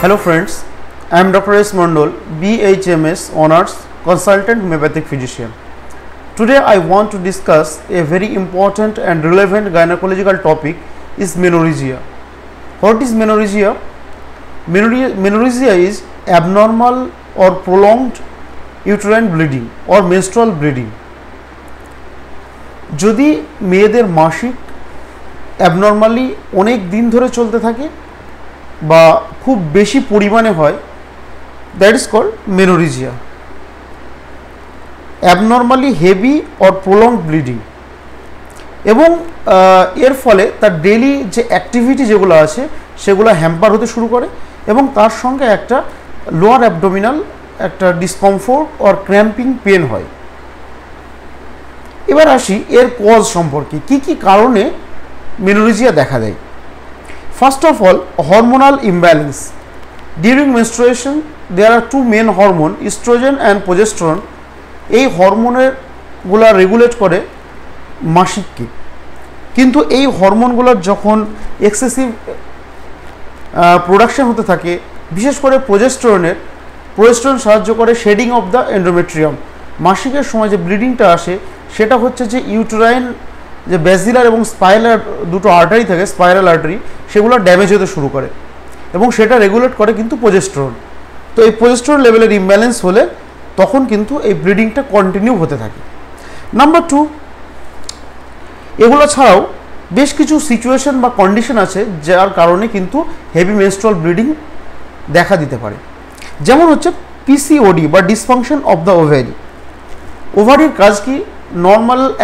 Hello friends, I am Dr. S. Mondol, BHMS Honours Consultant Homeopathic Physician. Today I want to discuss a very important and relevant gynecological topic is menorrhagia. What is menorrhagia? Menorrhagia is abnormal or prolonged uterine bleeding or menstrual bleeding. যদি মেয়েদের মাসিক abnormally অনেক দিন ধরে চলতে থাকে বা খুব বেশি পরিমাণে হয়, that is called menorrhagia. Abnormally heavy or prolonged bleeding এবং এর ফলে তার ডেইলি যে অ্যাক্টিভিটি যেগুলো আছে সেগুলো হ্যাম্পার হতে শুরু করে এবং তার সঙ্গে একটা লোয়ার অ্যাবডোমিনাল একটা ডিসকমফোর্ট অর ক্র্যাম্পিং পেন হয়। এবার আসি এর কজ সম্পর্কে, কি কি কারণে মেনোরিজিয়া দেখা দেয়। First of all, hormonal imbalance. During menstruation, there are two main hormone, estrogen and progesterone. এই হরমোনের গুলা রেগুলেট করে মাসিককে, কিন্তু এই হরমোনগুলোর যখন এক্সেসিভ প্রোডাকশন হতে থাকে, বিশেষ করে প্রোজেস্টেরন সাহায্য করে শেডিং অফ দ্য এন্ডোমেট্রিয়াম। মাসিকের সময় যে ব্লিডিংটা আসে সেটা হচ্ছে যে ইউটেরাইন যে ব্যাসিলার এবং স্পাইরাল দুটো আর্টারি থাকে, স্পাইরাল আর্টারি, সেগুলো ড্যামেজ হতে শুরু করে এবং সেটা রেগুলেট করে কিন্তু প্রোজেস্টেরন। তো এই প্রোজেস্টেরন লেভেলের ইমব্যালেন্স হলে তখন কিন্তু এই ব্লিডিংটা কন্টিনিউ হতে থাকে। নাম্বার 2, এগুলো ছাড়াও বেশ কিছু সিচুয়েশন বা কন্ডিশন আছে যার কারণে কিন্তু হেভি মেনস্ট্রুয়াল ব্লিডিং দেখা দিতে পারে। যেমন হচ্ছে পিসিওডি বা ডিসফাংশন অফ দ্য ওভারি। ওভারির কাজ কি?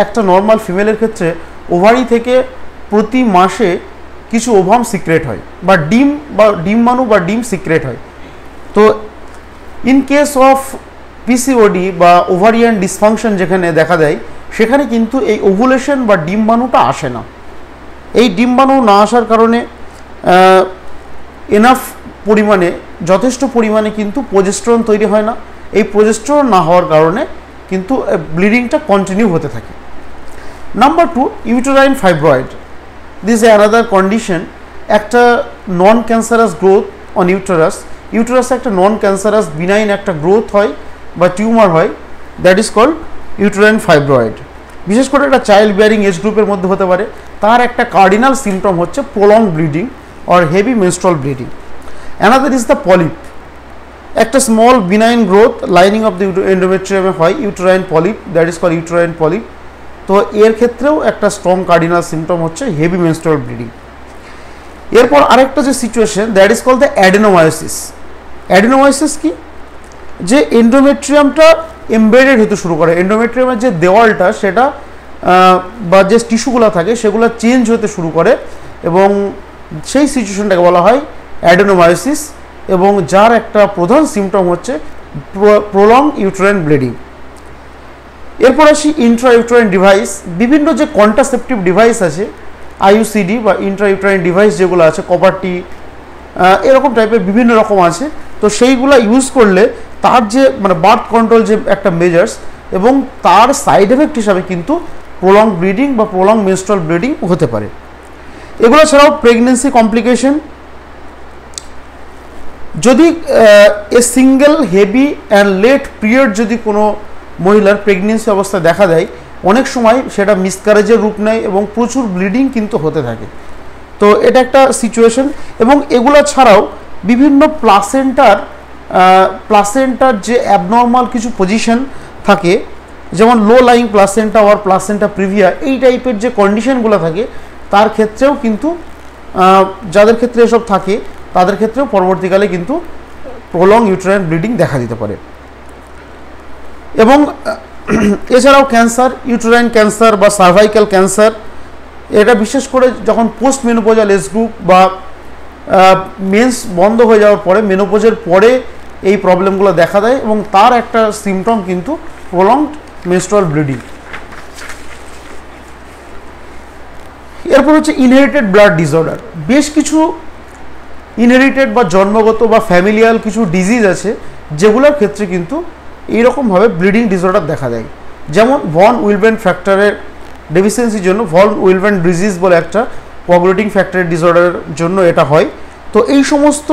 একটা নর্মাল ফিমেলের ক্ষেত্রে ওভারি থেকে প্রতি মাসে কিছু ওভাম সিক্রেট হয় বা ডিম্বাণু বা ডিম সিক্রেট হয়। তো ইন কেস অফ পিসিওডি বা ওভারিয়ান ডিসফাংশন যেখানে দেখা দেয়, সেখানে কিন্তু এই ওভুলেশন বা ডিম্বাণুটা আসে না। এই ডিম্বাণু না আসার কারণে যথেষ্ট পরিমাণে কিন্তু প্রোজেস্টেরন তৈরি হয় না। এই প্রোজেস্টেরন না হওয়ার কারণে কিন্তু ব্লিডিংটা কন্টিনিউ হতে থাকে। Number 2, uterine fibroid. This is another condition. একটা নন ক্যান্সারাস গ্রোথ অন ইউটেরাসে একটা নন ক্যান্সারাস বিনাইন একটা গ্রোথ হয় বা টিউমার হয়, that is called uterine fibroid. বিশেষ করে একটা চাইল্ড বিয়ারিং এজ গ্রুপের মধ্যে হতে পারে। তার একটা কার্ডিনাল সিমটম হচ্ছে prolong bleeding or heavy menstrual bleeding. Another is the polyp. একটা small benign growth lining of the এন্ডোমেট্রিয়ামে হয়, uterine polyp, that is called uterine polyp. তো এর ক্ষেত্রেও একটা স্ট্রং কার্ডিনাল সিমটম হচ্ছে হেভি মেনস্ট্রুয়াল ব্লিডিং। এরপর আরেকটা যে situation, that is called the adenomyosis. Adenomyosis কি? যে এন্ডোমেট্রিয়ামটা এমবেডেড হতে শুরু করে, এন্ডোমেট্রিয়ামের যে দেওয়ালটা সেটা বা যে টিস্যুগুলো থাকে সেগুলো চেঞ্জ হতে শুরু করে এবং সেই সিচুয়েশনটাকে বলা হয় অ্যাডেনোমায়োসিস এবং যার একটা প্রধান সিমটম হচ্ছে প্রলং ইউটেরাইন ব্লিডিং। এরপর আসি ইন্ট্রা ইউটেরাইন ডিভাইস। বিভিন্ন যে কন্ট্রাসেপটিভ ডিভাইস আছে, আইইউসিডি বা ইন্ট্রা ইউটেরাইন ডিভাইস যেগুলো আছে, কপারটি, এরকম টাইপের বিভিন্ন রকম আছে। তো সেইগুলো ইউজ করলে তার যে বার্থ কন্ট্রোল যে একটা মেজার্স এবং তার সাইড এফেক্ট হিসাবে কিন্তু প্রলং ব্লিডিং বা প্রলং মেনস্ট্রুয়াল ব্লিডিং হতে পারে। এগুলো ছাড়াও প্রেগনেন্সি কমপ্লিকেশন। যদি a single heavy and let period যদি কোনো মহিলার প্রেগনেন্সি অবস্থা দেখা দেয়, অনেক সময় সেটা মিসক্যারেজের রূপ নেয় এবং প্রচুর ব্লিডিং কিন্তু হতে থাকে। তো এটা একটা সিচুয়েশন। এবং এগুলো ছাড়াও বিভিন্ন প্লাসেন্টার যে অ্যাবনর্মাল কিছু পজিশন থাকে, যেমন লো লাইং প্লাসেন্টা ওর প্লাসেন্টা প্রিভিয়া, এই টাইপের যে কন্ডিশনগুলো থাকে তার ক্ষেত্রেও কিন্তু যাদের ক্ষেত্রে এসব থাকে তাদের ক্ষেত্রেও পরবর্তীকালে কিন্তু প্রলং ইউটেরাইন ব্লিডিং দেখা দিতে পারে। এবং এছাড়াও ক্যান্সার, ইউটেরাইন ক্যান্সার বা সার্ভাইকাল ক্যান্সার, এটা বিশেষ করে যখন পোস্ট মেনোপজাল এজ গ্রুপ বা মেন্স বন্ধ হয়ে যাওয়ার পরে, মেনোপজের পরে এই প্রবলেমগুলো দেখা দেয় এবং তার একটা সিমটম কিন্তু প্রলংড মেনস্ট্রুয়াল ব্লিডিং। এরপর হচ্ছে ইনহেরিটেড ব্লাড ডিসঅর্ডার। বেশ কিছু ইনহেরিটেড বা জন্মগত বা ফ্যামিলিয়াল কিছু ডিজিজ আছে যেগুলোর ক্ষেত্রে কিন্তু এইরকমভাবে ব্লিডিং ডিসঅর্ডার দেখা দেয়। যেমন ভন উইলবেন ফ্যাক্টরের ডেফিসিয়েন্সির জন্য ভন উইলবেন ডিজিজ বলে একটা কোয়াগুলেটিং ফ্যাক্টরের ডিসঅর্ডারের জন্য এটা হয়। তো এই সমস্ত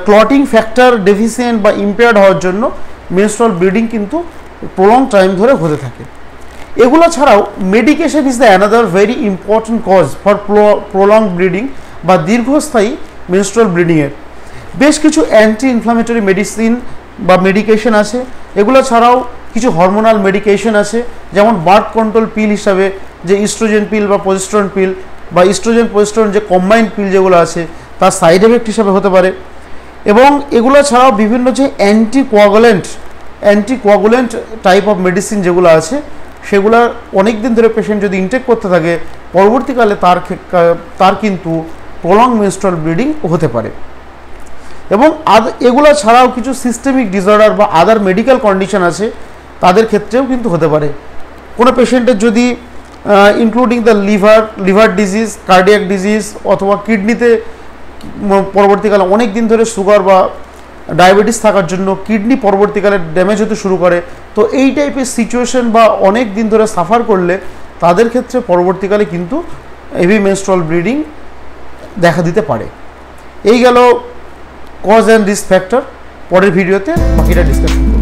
ক্লটিং ফ্যাক্টর ডেফিসিয়েন্ট বা ইম্পেয়ার্ড হওয়ার জন্য মেনস্ট্রুয়াল ব্লিডিং কিন্তু প্রলং টাইম ধরে হতে থাকে। এগুলো ছাড়াও medication is the another very important cause for prolong bleeding বা দীর্ঘস্থায়ী মেনস্ট্রুয়াল ব্লিডিংয়ের। বেশ কিছু অ্যান্টি ইনফ্লামেটরি মেডিসিন বা মেডিকেশন আছে। এগুলো ছাড়াও কিছু হরমোনাল মেডিকেশন আছে, যেমন বার্থ কন্ট্রোল পিল হিসাবে যে ইস্ট্রোজেন পিল বা প্রজেস্টেরন পিল বা ইস্ট্রোজেন প্রজেস্টেরন যে কম্বাইন্ড পিল যেগুলো আছে তার সাইড এফেক্ট হিসাবে হতে পারে। এবং এগুলো ছাড়াও বিভিন্ন যে অ্যান্টিকোয়াগুলেন্ট টাইপ অফ মেডিসিন যেগুলো আছে সেগুলো অনেক দিন ধরে পেশেন্ট যদি ইনটেক করতে থাকে পরবর্তীকালে তার কিন্তু প্রলং মেনস্ট্রুয়াল ব্লিডিং হতে পারে। এবং এগুলো ছাড়াও কিছু সিস্টেমিক ডিসঅর্ডার বা আদার মেডিকেল কন্ডিশন আছে, তাদের ক্ষেত্রেও কিন্তু হতে পারে। কোনো পেশেন্টের যদি including the liver disease, cardiac disease অথবা কিডনিতে পরবর্তীকালে অনেক দিন ধরে সুগার বা ডায়াবেটিস থাকার জন্য কিডনি পরবর্তীকালে ড্যামেজ হতে শুরু করে, তো এই টাইপের সিচুয়েশন বা অনেক দিন ধরে সাফার করলে তাদের ক্ষেত্রে পরবর্তীকালে কিন্তু হেভি মেনস্ট্রুয়াল ব্লিডিং দেখা দিতে পারে। এই গেল কজ অ্যান্ড রিস্ক ফ্যাক্টর। পরের ভিডিওতে বাকিটা ডিসকাস করব।